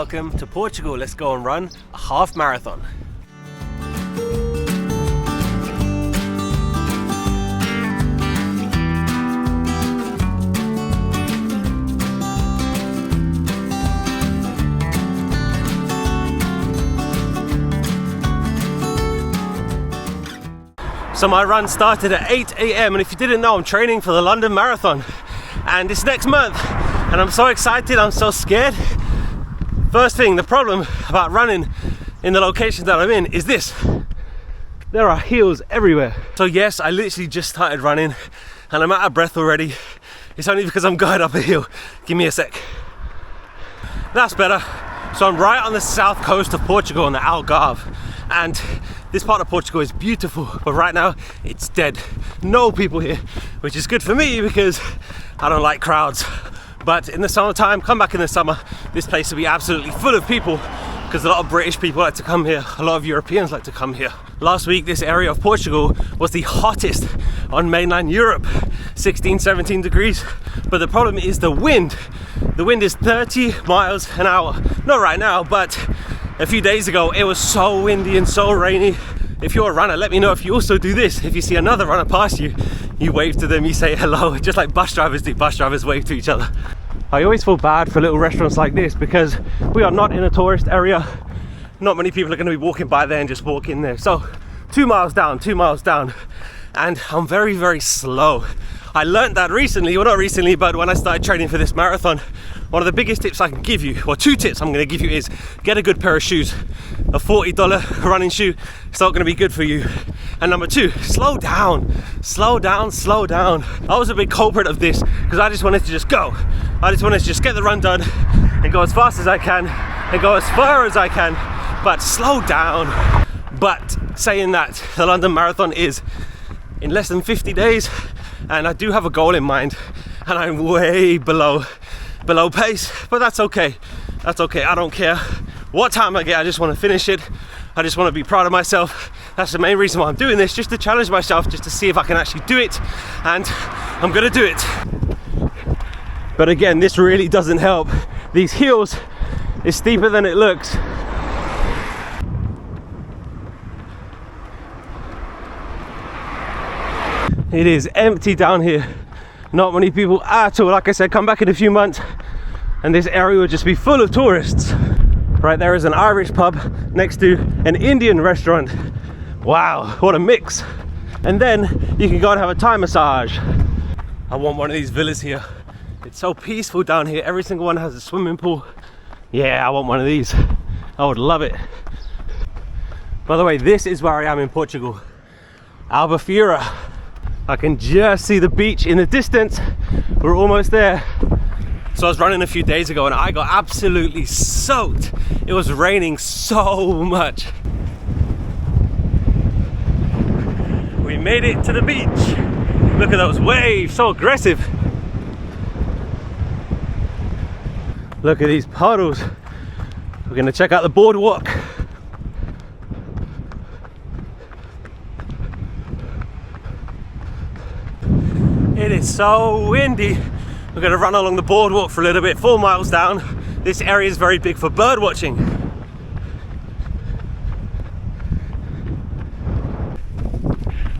welcome to Portugal. Let's go and run a half marathon. So my run started at 8 AM, and if you didn't know, I'm training for the London Marathon, and it's next month, and I'm so excited, I'm so scared. First thing, the problem about running in the location that I'm in is this: there are hills everywhere. So yes, I literally just started running and I'm out of breath already. It's only because I'm going up a hill. Give me a sec. That's better. So I'm right on the south coast of Portugal, on the Algarve, and this part of Portugal is beautiful, but right now it's dead. No people here, which is good for me because I don't like crowds. But in the summertime, come back in the summer, this place will be absolutely full of people because a lot of British people like to come here, a lot of Europeans like to come here. Last week, this area of Portugal was the hottest on mainland Europe, 16, 17 degrees. But the problem is the wind. The wind is 30 miles an hour. Not right now, but a few days ago, it was so windy and so rainy. If you're a runner, let me know if you also do this. If you see another runner pass you, you wave to them, you say hello, just like bus drivers do. Bus drivers wave to each other. I always feel bad for little restaurants like this because we are not in a tourist area. Not many people are going to be walking by there and just walk in there. So 2 miles down, and I'm very, very slow. I learned that recently, well not recently, but when I started training for this marathon, one of the biggest tips I can give you, or two tips I'm going to give you, is get a good pair of shoes. A $40 running shoe, it's not going to be good for you. And number two, slow down. I was a big culprit of this because I just wanted to just go. I just wanted to just get the run done and go as fast as I can and go as far as I can, but slow down. But saying that, the London Marathon is in less than 50 days, and I do have a goal in mind, and I'm way below pace, but that's okay. I don't care what time I get. I just want to finish it. I just want to be proud of myself. That's the main reason why I'm doing this, just to challenge myself, just to see if I can actually do it, and I'm gonna do it. But again, this really doesn't help. These hills is steeper than it looks. It is empty down here. Not many people at all. Like I said, come back in a few months and this area will just be full of tourists. Right there is an Irish pub next to an Indian restaurant. Wow, what a mix. And then you can go and have a Thai massage. I want one of these villas here. It's so peaceful down here. Every single one has a swimming pool. Yeah, I want one of these. I would love it. By the way, this is where I am in Portugal. Albufeira. I can just see the beach in the distance. We're almost there. So I was running a few days ago and I got absolutely soaked. It was raining so much. We made it to the beach. Look at those waves, so aggressive. Look at these puddles. We're gonna check out the boardwalk. It is so windy. We're going to run along the boardwalk for a little bit, 4 miles down. This area is very big for bird watching.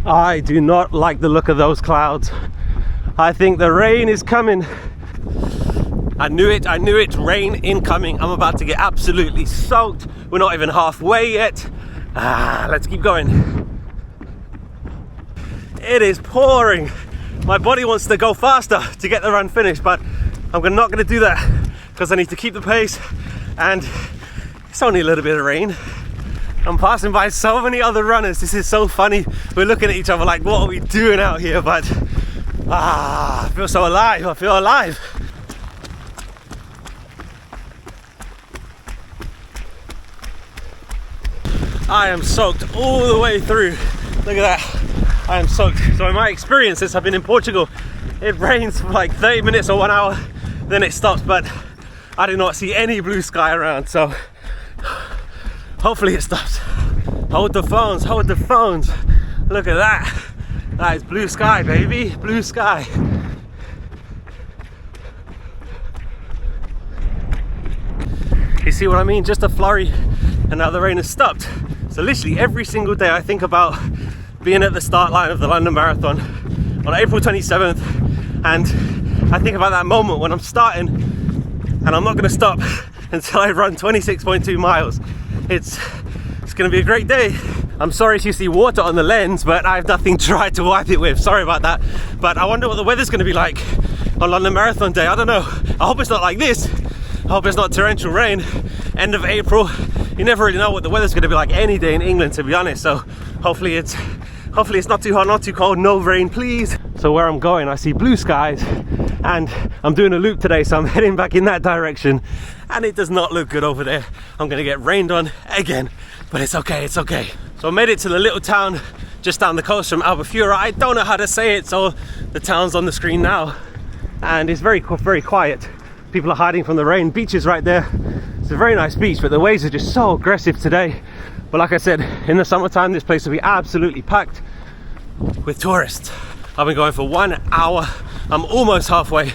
I do not like the look of those clouds. I think the rain is coming. I knew it, rain incoming. I'm about to get absolutely soaked. We're not even halfway yet. Let's keep going. It is pouring. My body wants to go faster to get the run finished, but I'm not going to do that because I need to keep the pace, and it's only a little bit of rain. I'm passing by so many other runners. This is so funny. We're looking at each other like, what are we doing out here? But I feel so alive. I feel alive. I am soaked all the way through. Look at that. I am soaked. So in my experience since I've been in Portugal, it rains for like 30 minutes or 1 hour, then it stops, but I did not see any blue sky around, so hopefully it stops. Hold the phones, Look at that. That is blue sky, baby, blue sky. You see what I mean? Just a flurry and now the rain has stopped. So literally every single day I think about being at the start line of the London Marathon on April 27th, and I think about that moment when I'm starting and I'm not going to stop until I run 26.2 miles. It's going to be a great day. I'm sorry if you see water on the lens, but I have nothing dry to wipe it with. Sorry about that. But I wonder what the weather's going to be like on London Marathon Day. I don't know. I hope it's not like this. I hope it's not torrential rain. End of April. You never really know what the weather's going to be like any day in England, to be honest. So hopefully it's not too hot, not too cold, no rain, please. So where I'm going, I see blue skies, and I'm doing a loop today, so I'm heading back in that direction, and it does not look good over there. I'm gonna get rained on again, but it's okay, it's okay. So I made it to the little town just down the coast from Albufeira. I don't know how to say it, so the town's on the screen now, and it's very quiet. People are hiding from the rain. Beach is right there. It's a very nice beach, but the waves are just so aggressive today. But like I said, in the summertime, this place will be absolutely packed with tourists. I've been going for 1 hour. I'm almost halfway.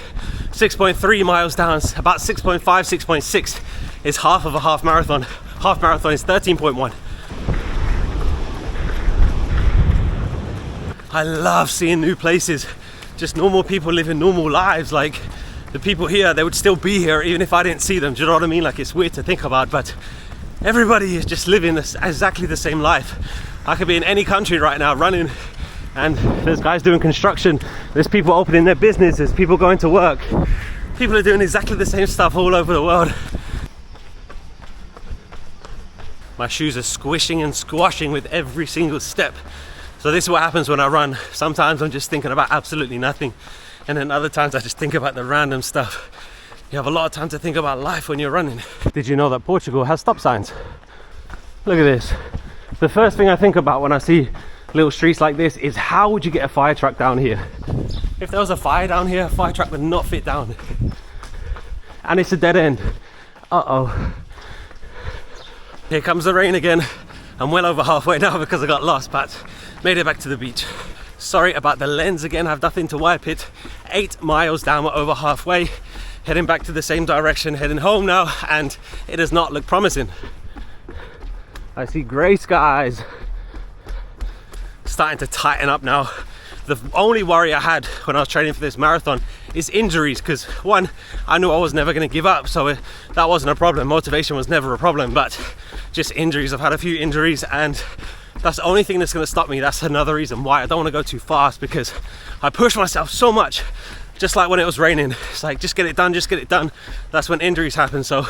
6.3 miles down, about 6.5, 6.6 is half of a half marathon. Half marathon is 13.1. I love seeing new places. Just normal people living normal lives. Like the people here, they would still be here even if I didn't see them. Do you know what I mean? Like, it's weird to think about, but everybody is just living exactly the same life. I could be in any country right now running, and there's guys doing construction, there's people opening their businesses, people going to work. People are doing exactly the same stuff all over the world. My shoes are squishing and squashing with every single step. So this is what happens when I run. Sometimes I'm just thinking about absolutely nothing, and then other times I just think about the random stuff. You have a lot of time to think about life when you're running. Did you know that Portugal has stop signs? Look at this. The first thing I think about when I see little streets like this is, how would you get a fire truck down here? If there was a fire down here, a fire truck would not fit down. And it's a dead end. Uh-oh. Here comes the rain again. I'm well over halfway now because I got lost, but made it back to the beach. Sorry about the lens again, I have nothing to wipe it. 8 miles down, we're over halfway. Heading back to the same direction, heading home now, and it does not look promising. I see grey skies. Starting to tighten up now. The only worry I had when I was training for this marathon is injuries, because one, I knew I was never going to give up, so that wasn't a problem. Motivation was never a problem, but just injuries. I've had a few injuries, and that's the only thing that's going to stop me. That's another reason why I don't want to go too fast, because I push myself so much. Just like when it was raining, it's like, just get it done, just get it done. That's when injuries happen. So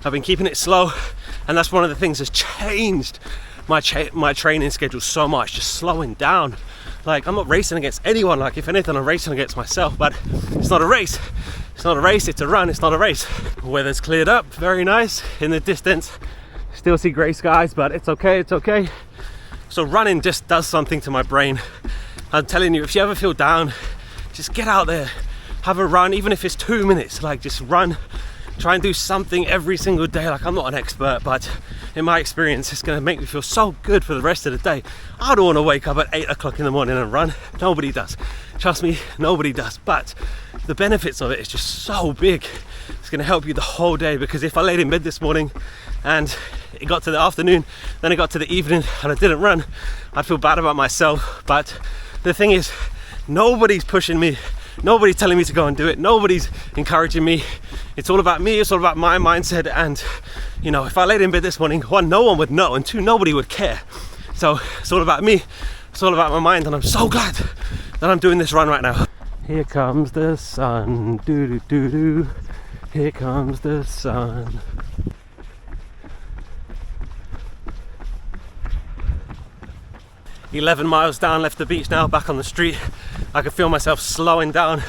I've been keeping it slow, and that's one of the things that's changed my training schedule so much, just slowing down. Like, I'm not racing against anyone. Like, if anything, I'm racing against myself, but it's not a race. It's not a race, it's a run, it's not a race. The weather's cleared up, very nice. In the distance, still see grey skies, but it's okay, it's okay. So running just does something to my brain. I'm telling you, if you ever feel down, just get out there, have a run, even if it's 2 minutes. Like, just run, try and do something every single day. Like, I'm not an expert, but in my experience, it's going to make me feel so good for the rest of the day. I don't want to wake up at 8 o'clock in the morning and run. Nobody does. Trust me, nobody does. But the benefits of it is just so big. It's going to help you the whole day, because if I laid in bed this morning and it got to the afternoon, then it got to the evening and I didn't run, I'd feel bad about myself. But the thing is, nobody's pushing me, nobody's telling me to go and do it, nobody's encouraging me. It's all about me, it's all about my mindset. And you know, if I laid in bed this morning, one, no one would know, and two, nobody would care. So it's all about me, it's all about my mind, and I'm so glad that I'm doing this run right now. Here comes the sun, doo doo doo doo. Here comes the sun. "11 miles down, left the beach now, back on the street. I can feel myself slowing down.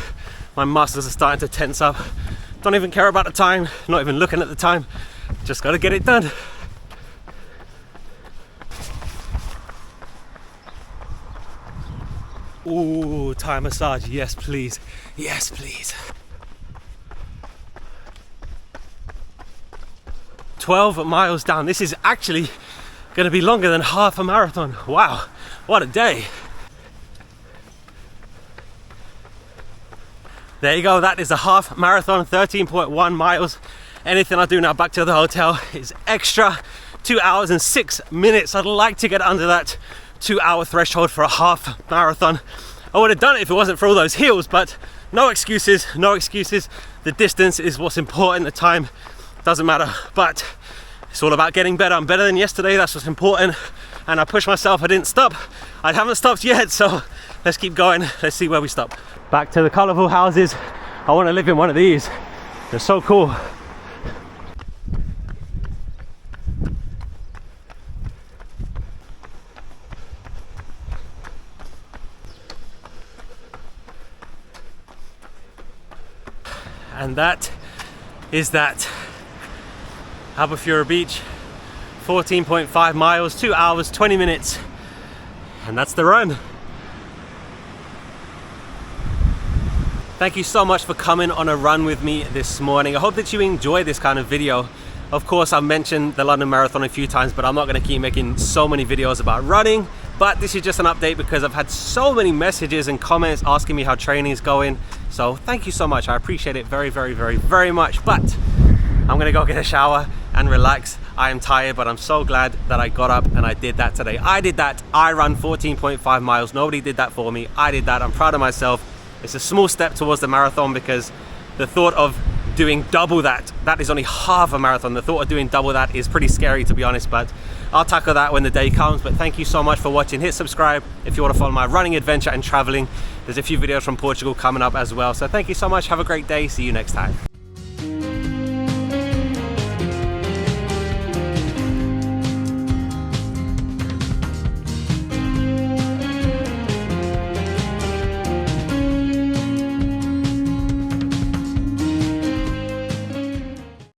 My muscles are starting to tense up. Don't even care about the time, not even looking at the time. Just gotta get it done." Ooh, Thai massage, yes please, yes please. 12 miles down. This is actually gonna be longer than half a marathon. Wow, what a day. There you go, that is a half marathon, 13.1 miles. anything I do now back to the hotel is extra. 2 hours and 6 minutes. I'd like to get under that 2 hour threshold for a half marathon. I would have done it if it wasn't for all those hills, but no excuses, no excuses. The distance is what's important, the time doesn't matter, but it's all about getting better. I'm better than yesterday, that's what's important, and I pushed myself, I didn't stop. I haven't stopped yet, so let's keep going. Let's see where we stop. Back to the colourful houses. I want to live in one of these. They're so cool. And that is that. Albufeira Beach, 14.5 miles, 2 hours, 20 minutes. And that's the run. Thank you so much for coming on a run with me this morning. I hope that you enjoy this kind of video. Of course, I've mentioned the London Marathon a few times, but I'm not going to keep making so many videos about running. But this is just an update because I've had so many messages and comments asking me how training is going. So thank you so much. I appreciate it very, very, very, very much. But I'm going to go get a shower and relax. I am tired, but I'm so glad that I got up and I did that today. I did that. I ran 14.5 miles. Nobody did that for me. I did that. I'm proud of myself. It's a small step towards the marathon because the thought of doing double that is only half a marathon. The thought of doing double that is pretty scary, to be honest, but I'll tackle that when the day comes. But thank you so much for watching. Hit subscribe if you want to follow my running adventure and traveling. There's a few videos from Portugal coming up as well. So thank you so much. Have a great day. See you next time.